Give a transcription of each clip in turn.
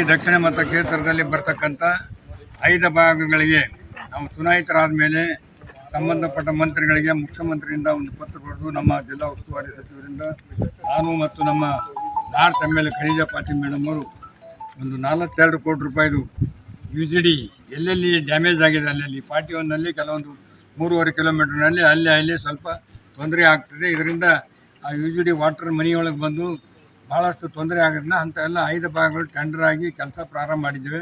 ಈ ದಕ್ಷಿಣ ಮತ ಕ್ಷೇತ್ರದಲ್ಲಿ ಬರ್ತಕ್ಕಂಥ 5 ಭಾಗಗಳಿಗೆ ನಾವು ಚುನಾಯಿತರಾದ ಮೇಲೆ ಸಂಬಂಧಪಟ್ಟ ಮಂತ್ರಿಗಳಿಗೆ ಮುಖ್ಯಮಂತ್ರಿಯಿಂದ ಒಂದು ಪತ್ರ ಬರೆದು ನಮ್ಮ ಜಿಲ್ಲಾ ಉಸ್ತುವಾರಿ ಸಚಿವರಿಂದ ನಾನು ಮತ್ತು ನಮ್ಮ north M L A Kaneeza Patil madam ಅವರು ಒಂದು 42 ಕೋಟಿ ರೂಪಾಯಿದು UGD ಎಲ್ಲೆಲ್ಲಿ ಡ್ಯಾಮೇಜ್ ಆಗಿದೆ ಅಲ್ಲಲ್ಲಿ 41ನಲ್ಲಿ ಕೆಲವೊಂದು 3.5 ಕಿಲೋಮೀಟರ್ನಲ್ಲಿ ಅಲ್ಲಿ ಸ್ವಲ್ಪ ತೊಂದರೆ ಆಗ್ತದೆ. ಇದರಿಂದ ಆ UGD ವಾಟರ್ ಮನೆಯೊಳಗೆ ಬಂದು ಭಾಳಷ್ಟು ತೊಂದರೆ ಆಗೋದನ್ನ ಅಂತ ಎಲ್ಲ 5 ಭಾಗಗಳು ಟೆಂಡರ್ ಆಗಿ ಕೆಲಸ ಪ್ರಾರಂಭ ಮಾಡಿದ್ದೇವೆ.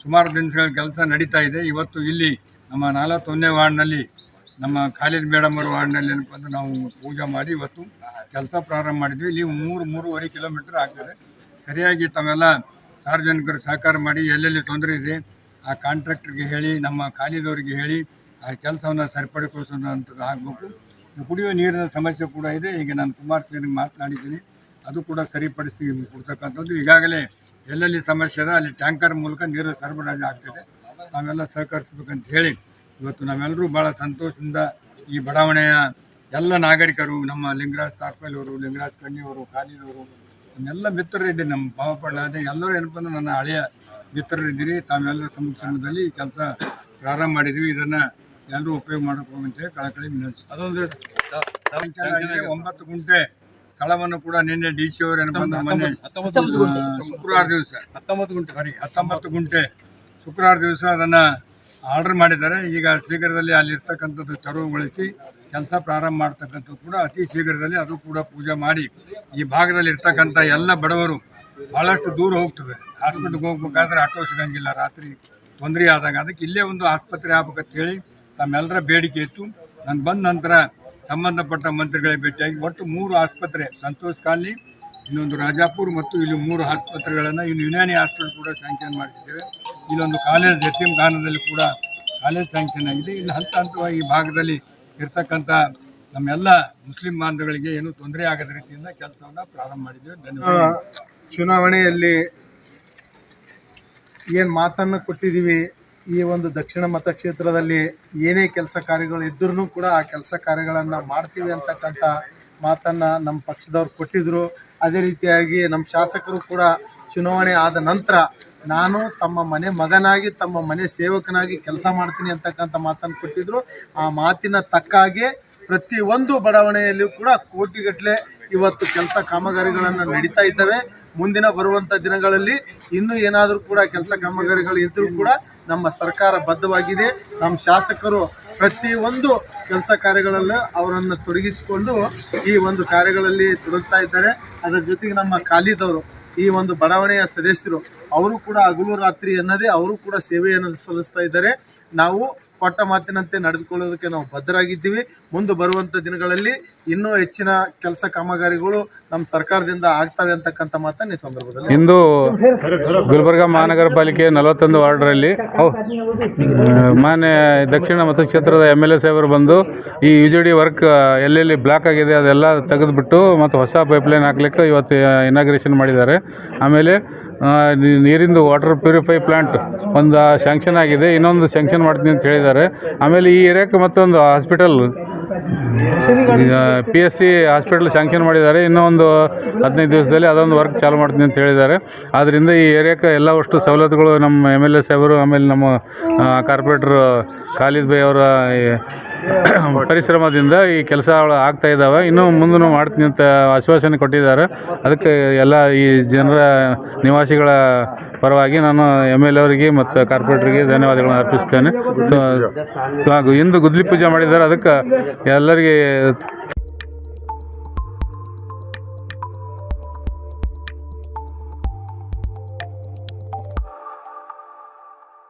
ಸುಮಾರು ದಿನಗಳ ಕೆಲಸ ನಡೀತಾ ಇದೆ. ಇವತ್ತು ಇಲ್ಲಿ ನಮ್ಮ 41ನೇ ವಾರ್ಡ್ನಲ್ಲಿ ನಮ್ಮ ಖಾಲಿದ್ ಮೇಡಮ್ ಅವರ ವಾರ್ಡ್ನಲ್ಲಿ ಏನಪ್ಪ ಅಂದ್ರೆ ನಾವು ಪೂಜೆ ಮಾಡಿ ಇವತ್ತು ಕೆಲಸ ಪ್ರಾರಂಭ ಮಾಡಿದ್ವಿ. ಇಲ್ಲಿ 3.5 ಕಿಲೋಮೀಟರ್ ಆಗ್ತದೆ. ಸರಿಯಾಗಿ ತಾವೆಲ್ಲ ಸಾರ್ವಜನಿಕರು ಸಹಕಾರ ಮಾಡಿ ಎಲ್ಲೆಲ್ಲಿ ತೊಂದರೆ ಇದೆ ಆ ಕಾಂಟ್ರಾಕ್ಟರ್ಗೆ ಹೇಳಿ ನಮ್ಮ ಖಾಲಿದವರಿಗೆ ಹೇಳಿ ಆ ಕೆಲಸವನ್ನು ಸರಿಪಡಿಸೋದಂಥದ್ದು ಆಗಬೇಕು. ಕುಡಿಯುವ ನೀರಿನ ಸಮಸ್ಯೆ ಕೂಡ ಇದೆ. ಈಗ ನಾನು ಕುಮಾರಸ್ವಾಮಿಗೆ ಮಾತನಾಡಿದ್ದೀನಿ, ಅದು ಕೂಡ ಸರಿಪಡಿಸಿ ಕೊಡ್ತಕ್ಕಂಥದ್ದು. ಈಗಾಗಲೇ ಎಲ್ಲೆಲ್ಲಿ ಸಮಸ್ಯೆ ಇದೆ ಅಲ್ಲಿ ಟ್ಯಾಂಕರ್ ಮೂಲಕ ನೀರು ಸರಬರಾಜು ಆಗ್ತಿದೆ. ನಾವೆಲ್ಲ ಸಹಕರಿಸಬೇಕಂತ ಹೇಳಿ ಇವತ್ತು ನಾವೆಲ್ಲರೂ ಭಾಳ ಸಂತೋಷದಿಂದ ಈ ಬಡಾವಣೆಯ ಎಲ್ಲ ನಾಗರಿಕರು, ನಮ್ಮ ಲಿಂಗರಾಜ್ ತಾರ್ಪಲ್ ಅವರು, ಲಿಂಗರಾಜ್ ಕಣ್ಣಿಯವರು, ಖಾಲಿದವರು, ನಮ್ಮೆಲ್ಲ ಮಿತ್ರರಿದ್ದೀರಿ. ನಮ್ಮ ಭಾವಪಡ ಅದೇ ಎಲ್ಲರೂ ಏನಪ್ಪ ಅಂದ್ರೆ ನನ್ನ ಹಳೆಯ ಮಿತ್ರರಿದ್ದೀರಿ. ತಾವೆಲ್ಲರ ಸಮ್ಮುಖದಲ್ಲಿ ಈ ಕೆಲಸ ಪ್ರಾರಂಭ ಮಾಡಿದ್ವಿ. ಇದನ್ನು ಎಲ್ಲರೂ ಉಪಯೋಗ ಮಾಡ್ಕೋಬೇಕಂತ ಕಳಕಳಿ ವಿನಂತಿಸ್ತೀವಿ. ಅದೊಂದು 9 ಗುಂಟೆ ಸ್ಥಳವನ್ನು ಕೂಡ ನಿನ್ನೆ DC ಅವರು ಏನಪ್ಪ ಮೊನ್ನೆ ಶುಕ್ರವಾರ ದಿವಸ 19 ಗುಂಟೆ ಶುಕ್ರವಾರ ದಿವಸ ಅದನ್ನು ಆರ್ಡರ್ ಮಾಡಿದ್ದಾರೆ. ಈಗ ಶೀಘ್ರದಲ್ಲಿ ಅಲ್ಲಿರ್ತಕ್ಕಂಥದ್ದು ತೆರವುಗೊಳಿಸಿ ಕೆಲಸ ಪ್ರಾರಂಭ ಮಾಡ್ತಕ್ಕಂಥದ್ದು ಕೂಡ ಅತಿ ಶೀಘ್ರದಲ್ಲಿ ಅದು ಕೂಡ ಪೂಜೆ ಮಾಡಿ ಈ ಭಾಗದಲ್ಲಿ ಇರ್ತಕ್ಕಂಥ ಎಲ್ಲ ಬಡವರು ಭಾಳಷ್ಟು ದೂರ ಹೋಗ್ತದೆ. ಹಾಸ್ಪಿಟ್ಲಿಗೆ ಹೋಗ್ಬೇಕಾದ್ರೆ ಆಟೋ ಸಿಗಂಗಿಲ್ಲ, ರಾತ್ರಿ ತೊಂದರೆ ಆದಾಗ. ಅದಕ್ಕೆ ಇಲ್ಲೇ ಒಂದು ಆಸ್ಪತ್ರೆ ಆಗ್ಬೇಕಂತ ಹೇಳಿ ತಮ್ಮೆಲ್ಲರ ಬೇಡಿಕೆ ಇತ್ತು. ನಾನು ಬಂದ ನಂತರ ಸಂಬಂಧಪಟ್ಟ ಮಂತ್ರಿಗಳಿಗೆ ಭೇಟಿಯಾಗಿ ಒಟ್ಟು 3 ಆಸ್ಪತ್ರೆ, ಸಂತೋಷ್ ಕಾಲನಿ, ಇನ್ನೊಂದು ರಾಜಾಪುರ ಮತ್ತು ಇಲ್ಲಿ 3 ಆಸ್ಪತ್ರೆಗಳನ್ನು ಇನ್ನು ಯುನಾನಿ ಹಾಸ್ಪಿಟಲ್ ಕೂಡ ಸ್ಯಾಂಕ್ಷನ್ ಮಾಡಿಸಿದ್ದೇವೆ. ಇಲ್ಲೊಂದು ಕಾಲೇಜ್ ಜಸೀಂ ಖಾನದಲ್ಲಿ ಕೂಡ ಕಾಲೇಜ್ ಸ್ಯಾಂಕ್ಷನ್ ಆಗಿದೆ. ಇಲ್ಲಿ ಹಂತವಾಗಿ ಈ ಭಾಗದಲ್ಲಿ ಇರ್ತಕ್ಕಂಥ ನಮ್ಮೆಲ್ಲ ಮುಸ್ಲಿಂ ಬಾಂಧವಗಳಿಗೆ ಏನು ತೊಂದರೆ ಆಗದ ರೀತಿಯಿಂದ ಕೆಲಸವನ್ನು ಪ್ರಾರಂಭ ಮಾಡಿದ್ದೇವೆ. ಧನ್ಯವಾದ. ಚುನಾವಣೆಯಲ್ಲಿ ಏನು ಮಾತನ್ನು ಕೊಟ್ಟಿದ್ದೀವಿ, ಈ ಒಂದು ದಕ್ಷಿಣ ಮತಕ್ಷೇತ್ರದಲ್ಲಿ ಏನೇ ಕೆಲಸ ಕಾರ್ಯಗಳು ಇದ್ರೂ ಕೂಡ ಆ ಕೆಲಸ ಕಾರ್ಯಗಳನ್ನು ಮಾಡ್ತೀವಿ ಅಂತಕ್ಕಂಥ ಮಾತನ್ನು ನಮ್ಮ ಪಕ್ಷದವ್ರು ಕೊಟ್ಟಿದ್ದರು. ಅದೇ ರೀತಿಯಾಗಿ ನಮ್ಮ ಶಾಸಕರು ಕೂಡ ಚುನಾವಣೆ ಆದ ನಂತರ ನಾನು ತಮ್ಮ ಮನೆ ಮಗನಾಗಿ, ತಮ್ಮ ಮನೆ ಸೇವಕನಾಗಿ ಕೆಲಸ ಮಾಡ್ತೀನಿ ಅಂತಕ್ಕಂಥ ಮಾತನ್ನು ಕೊಟ್ಟಿದ್ದರು. ಆ ಮಾತಿನ ತಕ್ಕಾಗೆ ಪ್ರತಿಯೊಂದು ಬಡಾವಣೆಯಲ್ಲಿಯೂ ಕೂಡ ಕೋಟಿಗಟ್ಟಲೆ ಇವತ್ತು ಕೆಲಸ ಕಾಮಗಾರಿಗಳನ್ನು ನಡೀತಾ ಇದ್ದಾವೆ. ಮುಂದಿನ ಬರುವಂಥ ದಿನಗಳಲ್ಲಿ ಇನ್ನೂ ಏನಾದರೂ ಕೂಡ ಕೆಲಸ ಕಾಮಗಾರಿಗಳು ಇದ್ದರೂ ಕೂಡ ನಮ್ಮ ಸರ್ಕಾರ ಬದ್ಧವಾಗಿದೆ. ನಮ್ಮ ಶಾಸಕರು ಪ್ರತಿಯೊಂದು ಕೆಲಸ ಕಾರ್ಯಗಳಲ್ಲೂ ಅವರನ್ನು ತೊಡಗಿಸಿಕೊಂಡು ಈ ಒಂದು ಕಾರ್ಯಗಳಲ್ಲಿ ತೊಡಗ್ತಾ ಇದ್ದಾರೆ. ಅದರ ಜೊತೆಗೆ ನಮ್ಮ ಖಾಲಿದವರು, ಈ ಒಂದು ಬಡಾವಣೆಯ ಸದಸ್ಯರು, ಅವರು ಕೂಡ ಹಗಲು ರಾತ್ರಿ ಎನ್ನದೇ ಅವರು ಕೂಡ ಸೇವೆಯನ್ನು ಸಲ್ಲಿಸ್ತಾ ಇದ್ದಾರೆ. ನಾವು ಕೊಟ್ಟ ಮಾತಿನಂತೆ ನಡೆದುಕೊಳ್ಳೋದಕ್ಕೆ ನಾವು ಬದ್ಧರಾಗಿದ್ದೀವಿ. ಮುಂದೆ ಬರುವಂಥ ದಿನಗಳಲ್ಲಿ ಇನ್ನೂ ಹೆಚ್ಚಿನ ಕೆಲಸ ಕಾಮಗಾರಿಗಳು ನಮ್ಮ ಸರ್ಕಾರದಿಂದ ಆಗ್ತವೆ ಅಂತಕ್ಕಂಥ ಮಾತನ್ನು ಈ ಸಂದರ್ಭದಲ್ಲಿ. ಇಂದು ಗುಲ್ಬರ್ಗಾ ಮಹಾನಗರ ಪಾಲಿಕೆ 41 ವಾರ್ಡ್ರಲ್ಲಿ ಮಾನ್ಯ ದಕ್ಷಿಣ ಮತಕ್ಷೇತ್ರದ MLA ಸಾಹೇಬರು ಬಂದು ಈ UGD ವರ್ಕ್ ಎಲ್ಲೆಲ್ಲಿ ಬ್ಲಾಕ್ ಆಗಿದೆ ಅದೆಲ್ಲ ತೆಗೆದುಬಿಟ್ಟು ಮತ್ತು ಹೊಸ ಪೈಪ್ಲೈನ್ ಹಾಕ್ಲಿಕ್ಕೆ ಇವತ್ತು ಇನಾಗ್ರೇಷನ್ ಮಾಡಿದ್ದಾರೆ. ಆಮೇಲೆ ನೀರಿಂದು ವಾಟರ್ ಪ್ಯೂರಿಫೈ ಪ್ಲಾಂಟ್ ಒಂದು ಸ್ಯಾಂಕ್ಷನ್ ಆಗಿದೆ, ಇನ್ನೊಂದು ಸ್ಯಾಂಕ್ಷನ್ ಮಾಡ್ತೀನಿ ಅಂತ ಹೇಳಿದ್ದಾರೆ. ಆಮೇಲೆ ಈ ಏರಿಯಾಕ್ಕೆ ಮತ್ತೊಂದು ಹಾಸ್ಪಿಟಲ್ PSC ಹಾಸ್ಪಿಟಲ್ ಸ್ಯಾಂಕ್ಷನ್ ಮಾಡಿದ್ದಾರೆ. ಇನ್ನೂ ಒಂದು 15 ದಿವಸದಲ್ಲಿ ಅದೊಂದು ವರ್ಕ್ ಚಾಲು ಮಾಡ್ತೀನಿ ಅಂತ ಹೇಳಿದ್ದಾರೆ. ಆದ್ದರಿಂದ ಈ ಏರಿಯಾಕ್ಕೆ ಎಲ್ಲ ಅಷ್ಟು ಸವಲತ್ತುಗಳು ನಮ್ಮ MLA ಸಾಹೇಬರು, ಆಮೇಲೆ ನಮ್ಮ ಕಾರ್ಪೊರೇಟರ್ ಖಾಲಿದ್ ಭಾಯ್ ಅವರ ಪರಿಶ್ರಮದಿಂದ ಈ ಕೆಲಸಗಳು ಆಗ್ತಾ ಇದ್ದಾವೆ. ಇನ್ನೂ ಮುಂದೂ ಮಾಡ್ತೀನಿ ಅಂತ ಆಶ್ವಾಸನೆ ಕೊಟ್ಟಿದ್ದಾರೆ. ಅದಕ್ಕೆ ಎಲ್ಲ ಈ ಜನರ ನಿವಾಸಿಗಳ ಪರವಾಗಿ ನಾನು MLA ಅವರಿಗೆ ಮತ್ತು ಕಾರ್ಪೊರೇಟರ್ಗೆ ಧನ್ಯವಾದಗಳನ್ನು ಅರ್ಪಿಸ್ತೇನೆ. ಹಾಗೂ ಇಂದು ಗುದ್ಲಿ ಪೂಜೆ ಮಾಡಿದ್ದಾರೆ, ಅದಕ್ಕೆ ಎಲ್ಲರಿಗೆ